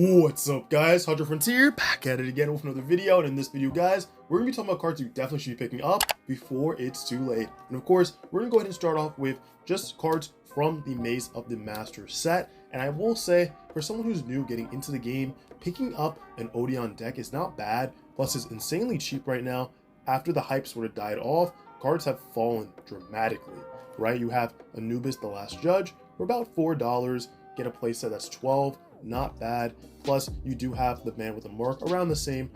What's up, guys? Hunter Frontier back at it again with another video. And in this video, guys, we're gonna be talking about cards you definitely should be picking up before it's too late. And of course, we're gonna go ahead and start off with just cards from the Maze of the Master set. And I will say, for someone who's new getting into the game, picking up an Odeon deck is not bad. Plus, it's insanely cheap right now. After the hype sort of died off, cards have fallen dramatically, right? You have Anubis, the Last Judge, for about $4. Get a playset that's 12. Not bad. Plus, you do have the Man with a Mark around the same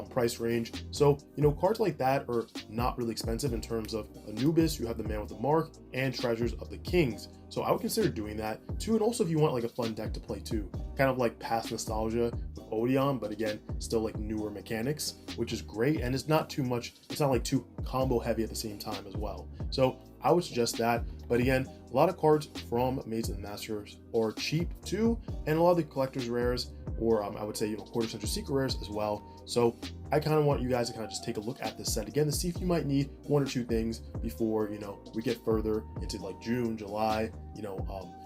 price range. So, cards like that are not really expensive in terms of Anubis. You have the Man with a Mark and Treasures of the Kings. So I would consider doing that too. And also if you want like a fun deck to play too, kind of like past nostalgia with Odeon, but again, still like newer mechanics, which is great. And it's not too much. It's not like too combo heavy at the same time as well. So I would suggest that. But again, a lot of cards from Maze of the Masters are cheap too, and a lot of the collector's rares, or I would say quarter century secret rares as well. So I kind of want you guys to kind of just take a look at this set again to see if you might need one or two things before we get further into like June, July,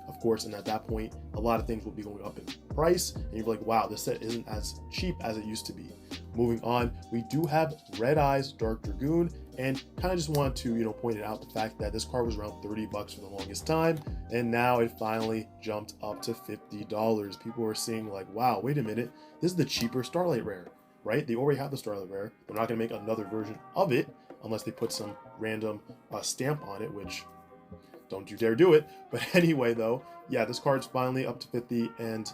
of course. And at that point, a lot of things will be going up in price, and you're like, wow, this set isn't as cheap as it used to be. Moving on, we do have Red Eyes Dark Dragoon, and kind of just want to point it out the fact that this card was around 30 bucks for the longest time, and now it finally jumped up to $50. People are seeing like, wow, wait a minute, this is the cheaper Starlight Rare, right? They already have the Starlight Rare. They're not going to make another version of it unless they put some random stamp on it, which don't you dare do it. But anyway, though, yeah, this card's finally up to 50. And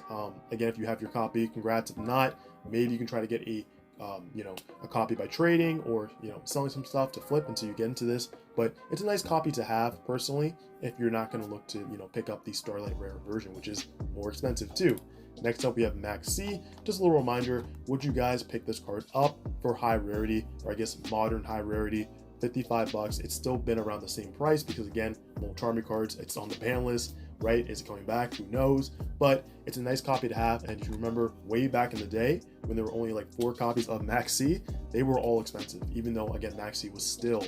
again, if you have your copy, congrats. If not, maybe you can try to get a copy by trading or selling some stuff to flip until you get into this. But it's a nice copy to have personally if you're not going to look to pick up the Starlight Rare version, which is more expensive too. Next up, we have Max C. Just a little reminder, would you guys pick this card up for high rarity, or I guess modern high rarity? 55 bucks. It's still been around the same price because again, Charmy cards, it's on the ban list, right? Is it coming back? Who knows? But it's a nice copy to have. And if you remember way back in the day when there were only like 4 copies of Max C, they were all expensive, even though again, Max C was still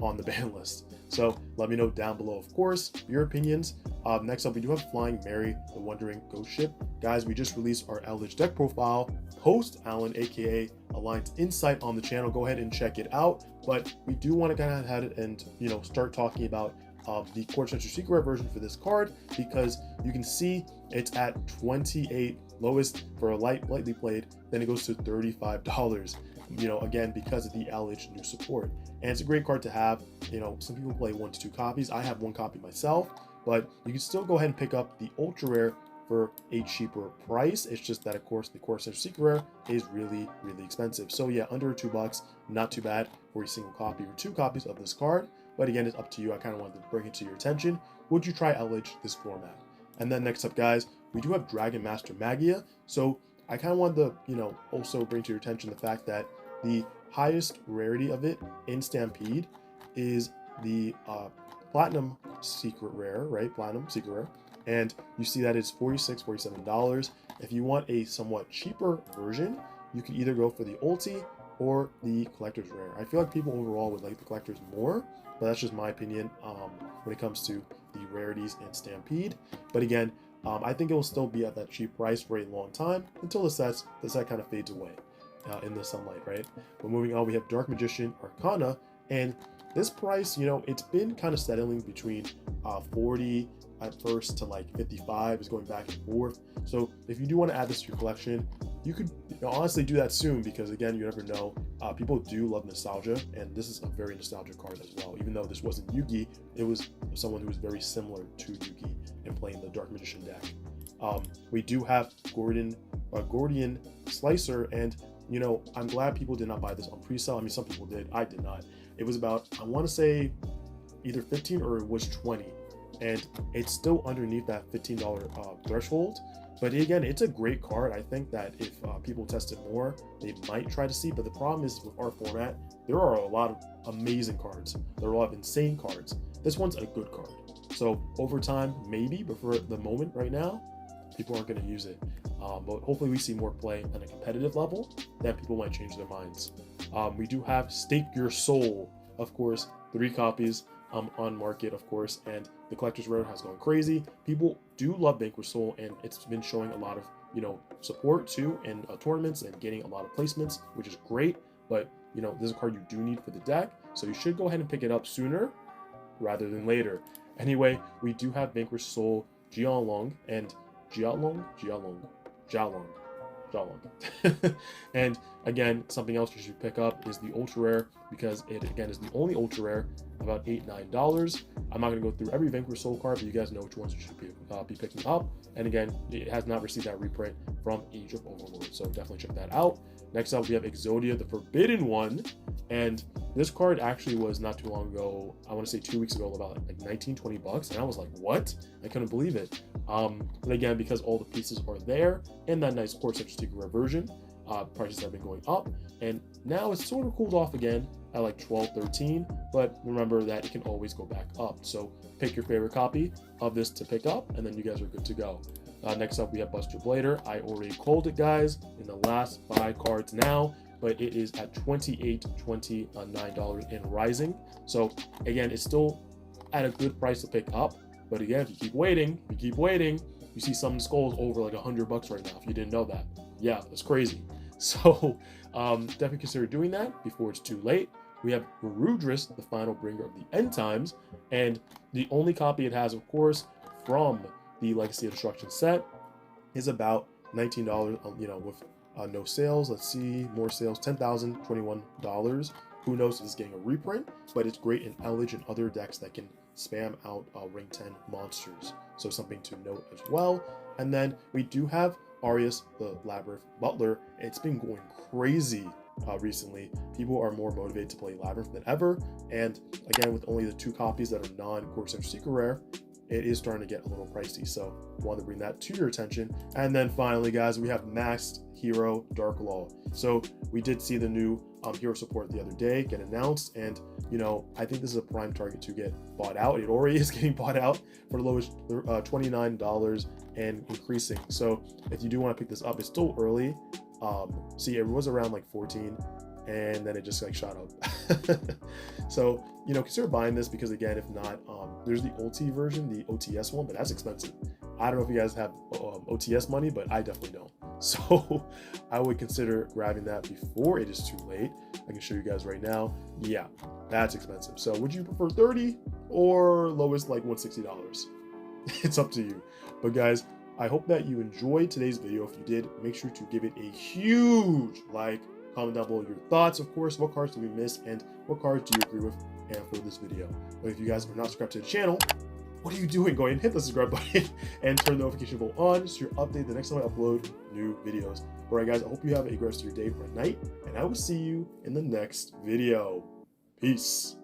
on the ban list. So let me know down below, of course, your opinions. Next up, we do have Flying Mary, the Wandering Ghost Ship. Guys, we just released our Eldlich deck profile, post Alan, aka Alliance Insight, on the channel. Go ahead and check it out. But we do want to kind of head and start talking about the Quarter Century Secret Rare version for this card, because you can see it's at 28 lowest for a lightly played, then it goes to $35. Again, because of the Eldlich new support. And it's a great card to have. Some people play 1 to 2 copies. I have 1 copy myself, but you can still go ahead and pick up the ultra rare for a cheaper price. It's just that, of course, the Quarter Century Secret Rare is really, really expensive. So yeah, under $2, not too bad for a single copy or 2 copies of this card. But again, it's up to you. I kind of wanted to bring it to your attention. Would you try Eldlich this format? And then next up, guys, we do have Dragon Master Magia. So I kind of wanted to, also bring to your attention the fact that the highest rarity of it in Stampede is the Platinum Secret Rare, right? Platinum Secret Rare. And you see that it's $46, $47. If you want a somewhat cheaper version, you can either go for the Ulti or the Collector's Rare. I feel like people overall would like the Collector's more, but that's just my opinion when it comes to the rarities in Stampede. But again, I think it will still be at that cheap price for a long time until the set kind of fades away in the sunlight, right? But moving on, we have Dark Magician Arcana, and this price, it's been kind of settling between 40 at first to like 55. Is going back and forth. So if you do want to add this to your collection, you could honestly do that soon, because again, you never know. People do love nostalgia, and this is a very nostalgic card as well. Even though this wasn't Yugi, it was someone who was very similar to Yugi in playing the Dark Magician deck. We do have Gordian Slicer, and I'm glad people did not buy this on pre-sale. I mean, some people did. I did not. It was about, I want to say, either 15 or it was 20, and it's still underneath that $15 threshold. But again, it's a great card. I think that if people test it more, they might try to see. But the problem is with our format, there are a lot of amazing cards. There are a lot of insane cards. This one's a good card. So over time, maybe, but for the moment right now, people aren't going to use it. But hopefully we see more play on a competitive level, then people might change their minds. We do have Stake Your Soul, of course, 3 copies on market, of course, and the Collector's Rare has gone crazy. People do love Vanquish Soul, and it's been showing a lot of you know, support too in tournaments and getting a lot of placements, which is great. But you know, this is a card you do need for the deck, so you should go ahead and pick it up sooner rather than later. Anyway, we do have Vanquish Soul, Jialong, and Jialong. And again, something else you should pick up is the ultra rare, because it again is the only ultra rare, about $8-9. I'm not going to go through every Vanquish Soul card, but you guys know which ones you should be picking up. And again, it has not received that reprint from Age of Overlord, so definitely check that out. Next up, we have Exodia, the Forbidden One, and this card actually was not too long ago, I want to say 2 weeks ago, about like 19-20 bucks, and I was like, what? I couldn't believe it. But again, because all the pieces are there and that nice Core Central Secret Rare version, prices have been going up, and now it's sort of cooled off again at like 12-13, but remember that it can always go back up. So pick your favorite copy of this to pick up, and then you guys are good to go. Next up, we have Buster Blader. I already called it, guys, in the last 5 cards now, but it is at $28.29 and rising. So again, it's still at a good price to pick up. But again, if you keep waiting, you see some skulls over like $100 right now. If you didn't know that, yeah, that's crazy. So definitely consider doing that before it's too late. We have Rudris, the final bringer of the end times, and the only copy it has, of course, from the Legacy of Destruction set is about $19. You know, with no sales. Let's see, more sales, $10,021. Who knows if it's getting a reprint, but it's great in Eldlich and other decks that can spam out Ring 10 monsters. So something to note as well. And then we do have Arius, the Labyrinth Butler. It's been going crazy recently. People are more motivated to play Labyrinth than ever. And again, with only the 2 copies that are non-Core Central Secret Rare, it is starting to get a little pricey. So wanted to bring that to your attention. And then finally, guys, we have Maxed Hero Dark Law. So we did see the new hero support the other day get announced, and you know, I think this is a prime target to get bought out. It already is getting bought out for the lowest $29 and increasing. So if you do want to pick this up, it's still early. See, it was around like 14, and then it just like shot up. So you know, consider buying this, because again, if not, there's the OT version, the OTS one, but that's expensive. I don't know if you guys have OTS money, but I definitely don't. So I would consider grabbing that before it is too late. I can show you guys right now. Yeah, that's expensive. So would you prefer 30 or lowest like $160? It's up to you. But guys, I hope that you enjoyed today's video. If you did, make sure to give it a huge like, comment down below your thoughts, of course, what cards did we miss and what cards do you agree with and for this video. But if you guys are not subscribed to the channel, what are you doing? Go ahead and hit the subscribe button and turn the notification bell on so you're updated the next time I upload new videos. All right, guys, I hope you have a great rest of your day or night, and I will see you in the next video. Peace.